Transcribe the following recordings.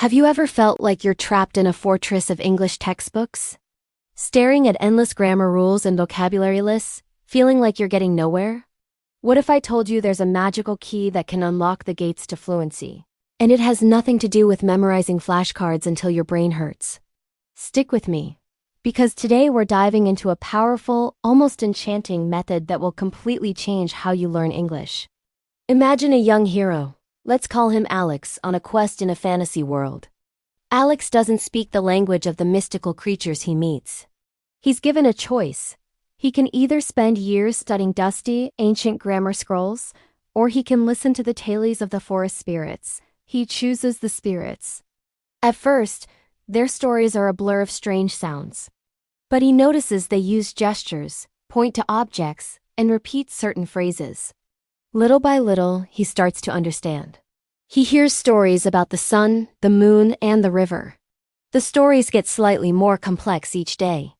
Have you ever felt like you're trapped in a fortress of English textbooks? Staring at endless grammar rules and vocabulary lists, feeling like you're getting nowhere? What if I told you there's a magical key that can unlock the gates to fluency? And it has nothing to do with memorizing flashcards until your brain hurts. Stick with me, because today we're diving into a powerful, almost enchanting method that will completely change how you learn English. Imagine a young hero. Let's call him Alex, on a quest in a fantasy world. Alex doesn't speak the language of the mystical creatures he meets. He's given a choice. He can either spend years studying dusty, ancient grammar scrolls, or he can listen to the tales of the forest spirits. He chooses the spirits. At first, their stories are a blur of strange sounds. But he notices they use gestures, point to objects, and repeat certain phrases. Little by little, he starts to understand. He hears stories about the sun, the moon, and the river. The stories get slightly more complex each day.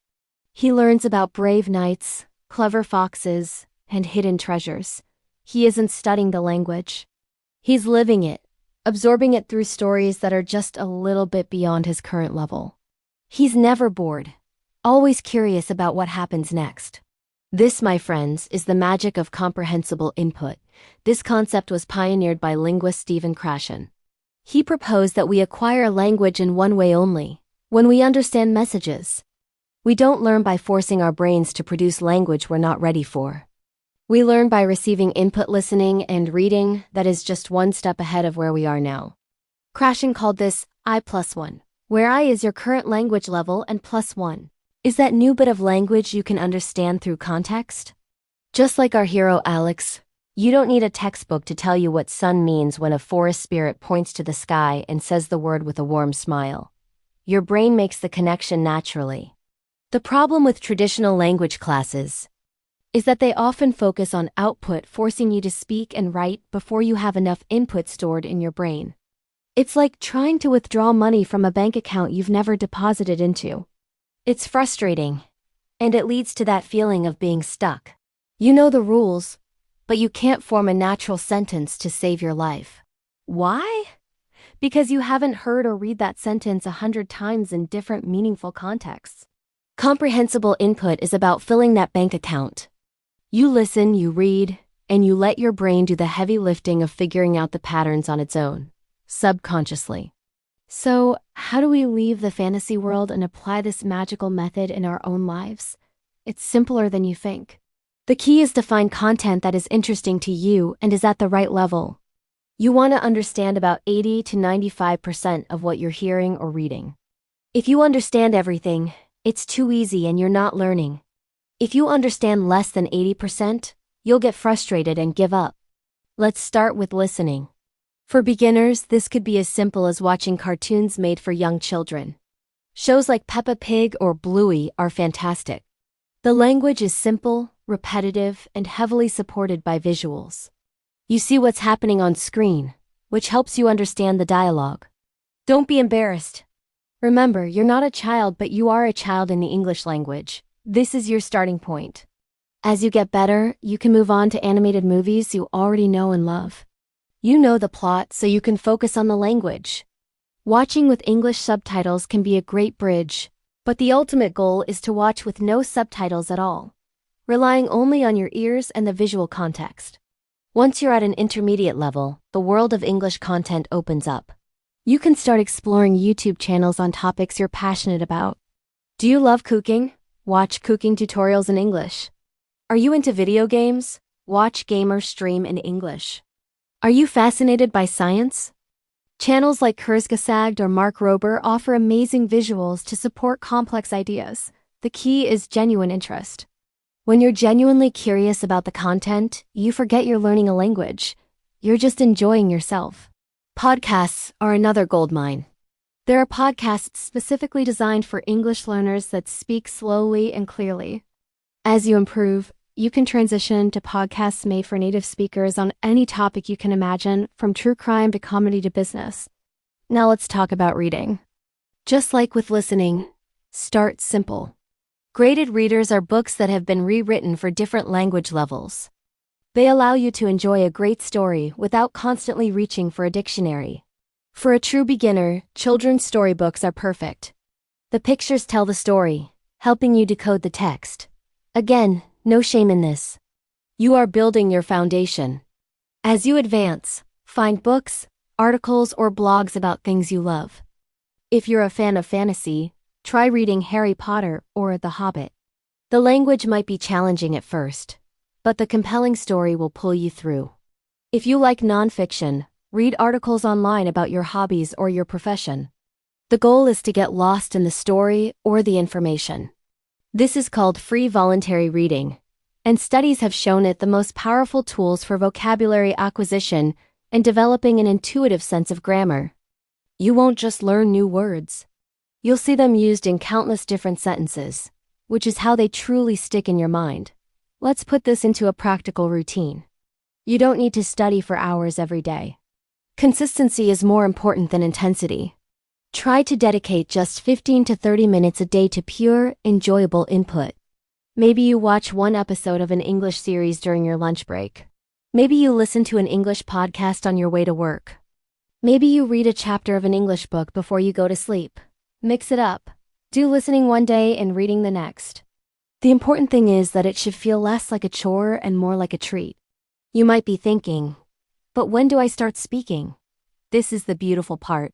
He learns about brave knights, clever foxes, and hidden treasures. He isn't studying the language. He's living it, absorbing it through stories that are just a little bit beyond his current level. He's never bored, always curious about what happens next. This, my friends, is the magic of comprehensible input. This concept was pioneered by linguist Stephen Krashen. He proposed that we acquire language in one way only, when we understand messages. We don't learn by forcing our brains to produce language we're not ready for. We learn by receiving input, listening, and reading that is just one step ahead of where we are now. Krashen called this I+1, where I is your current language level and +1 is that new bit of language you can understand through context. Just like our hero Alex, you don't need a textbook to tell you what sun means when a forest spirit points to the sky and says the word with a warm smile. Your brain makes the connection naturally. The problem with traditional language classes is that they often focus on output, forcing you to speak and write before you have enough input stored in your brain. It's like trying to withdraw money from a bank account you've never deposited into. It's frustrating, and it leads to that feeling of being stuck. You know the rules, but you can't form a natural sentence to save your life. Why? Because you haven't heard or read that sentence 100 times in different meaningful contexts. Comprehensible input is about filling that bank account. You listen, you read, and you let your brain do the heavy lifting of figuring out the patterns on its own, subconsciously. So, how do we leave the fantasy world and apply this magical method in our own lives? It's simpler than you think. The key is to find content that is interesting to you and is at the right level. You want to understand about 80 to 95% of what you're hearing or reading. If you understand everything, it's too easy and you're not learning. If you understand less than 80%, you'll get frustrated and give up. Let's start with listening. For beginners, this could be as simple as watching cartoons made for young children. Shows like Peppa Pig or Bluey are fantastic. The language is simple, repetitive, and heavily supported by visuals. You see what's happening on screen, which helps you understand the dialogue. Don't be embarrassed. Remember, you're not a child, but you are a child in the English language. This is your starting point. As you get better, you can move on to animated movies you already know and love. You know the plot, so you can focus on the language. Watching with English subtitles can be a great bridge, but the ultimate goal is to watch with no subtitles at all, relying only on your ears and the visual context. Once you're at an intermediate level, the world of English content opens up. You can start exploring YouTube channels on topics you're passionate about. Do you love cooking? Watch cooking tutorials in English. Are you into video games? Watch gamers stream in English. Are you fascinated by science? Channels like Kurzgesagt or Mark Rober offer amazing visuals to support complex ideas. The key is genuine interest. When you're genuinely curious about the content, you forget you're learning a language. You're just enjoying yourself. Podcasts are another goldmine. There are podcasts specifically designed for English learners that speak slowly and clearly. As you improve, you can transition to podcasts made for native speakers on any topic you can imagine, from true crime to comedy to business. Now let's talk about reading. Just like with listening, start simple. Graded readers are books that have been rewritten for different language levels. They allow you to enjoy a great story without constantly reaching for a dictionary. For a true beginner, children's storybooks are perfect. The pictures tell the story, helping you decode the text. Again, no shame in this. You are building your foundation. As you advance, find books, articles, or blogs about things you love. If you're a fan of fantasy, try reading Harry Potter or The Hobbit. The language might be challenging at first, but the compelling story will pull you through. If you like nonfiction, read articles online about your hobbies or your profession. The goal is to get lost in the story or the information. This is called free voluntary reading, and studies have shown it the most powerful tools for vocabulary acquisition and developing an intuitive sense of grammar. You won't just learn new words. You'll see them used in countless different sentences, which is how they truly stick in your mind. Let's put this into a practical routine. You don't need to study for hours every day. Consistency is more important than intensity. Try to dedicate just 15 to 30 minutes a day to pure, enjoyable input. Maybe you watch one episode of an English series during your lunch break. Maybe you listen to an English podcast on your way to work. Maybe you read a chapter of an English book before you go to sleep. Mix it up. Do listening one day and reading the next. The important thing is that it should feel less like a chore and more like a treat. You might be thinking, but when do I start speaking? This is the beautiful part.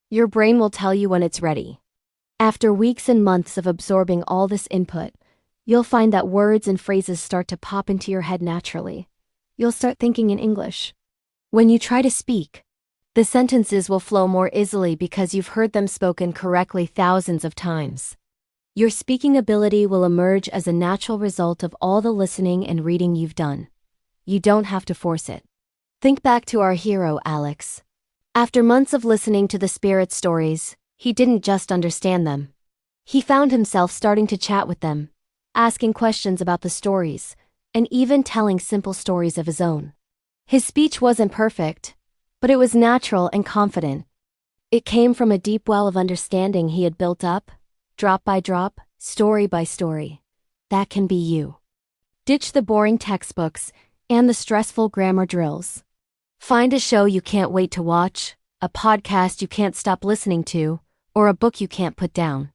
Your brain will tell you when it's ready. After weeks and months of absorbing all this input, you'll find that words and phrases start to pop into your head naturally. You'll start thinking in English. When you try to speak, the sentences will flow more easily because you've heard them spoken correctly thousands of times. Your speaking ability will emerge as a natural result of all the listening and reading you've done. You don't have to force it. Think back to our hero, Alex. After months of listening to the spirit stories, he didn't just understand them. He found himself starting to chat with them, asking questions about the stories, and even telling simple stories of his own. His speech wasn't perfect, but it was natural and confident. It came from a deep well of understanding he had built up, drop by drop, story by story. That can be you. Ditch the boring textbooks and the stressful grammar drills. Find a show you can't wait to watch, a podcast you can't stop listening to, or a book you can't put down.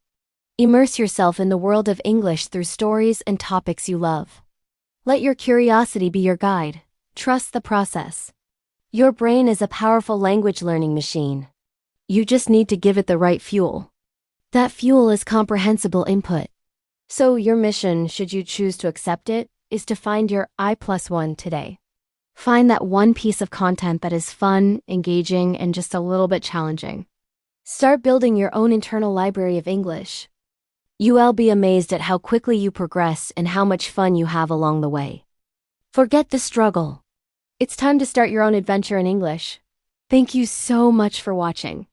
Immerse yourself in the world of English through stories and topics you love. Let your curiosity be your guide. Trust the process. Your brain is a powerful language learning machine. You just need to give it the right fuel. That fuel is comprehensible input. So your mission, should you choose to accept it, is to find your I+1 today. Find that one piece of content that is fun, engaging, and just a little bit challenging. Start building your own internal library of English. You'll be amazed at how quickly you progress and how much fun you have along the way. Forget the struggle. It's time to start your own adventure in English. Thank you so much for watching.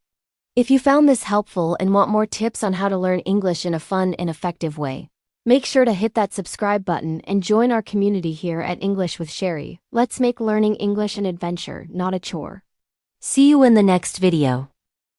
If you found this helpful and want more tips on how to learn English in a fun and effective way, make sure to hit that subscribe button and join our community here at English with Cheri. Let's make learning English an adventure, not a chore. See you in the next video.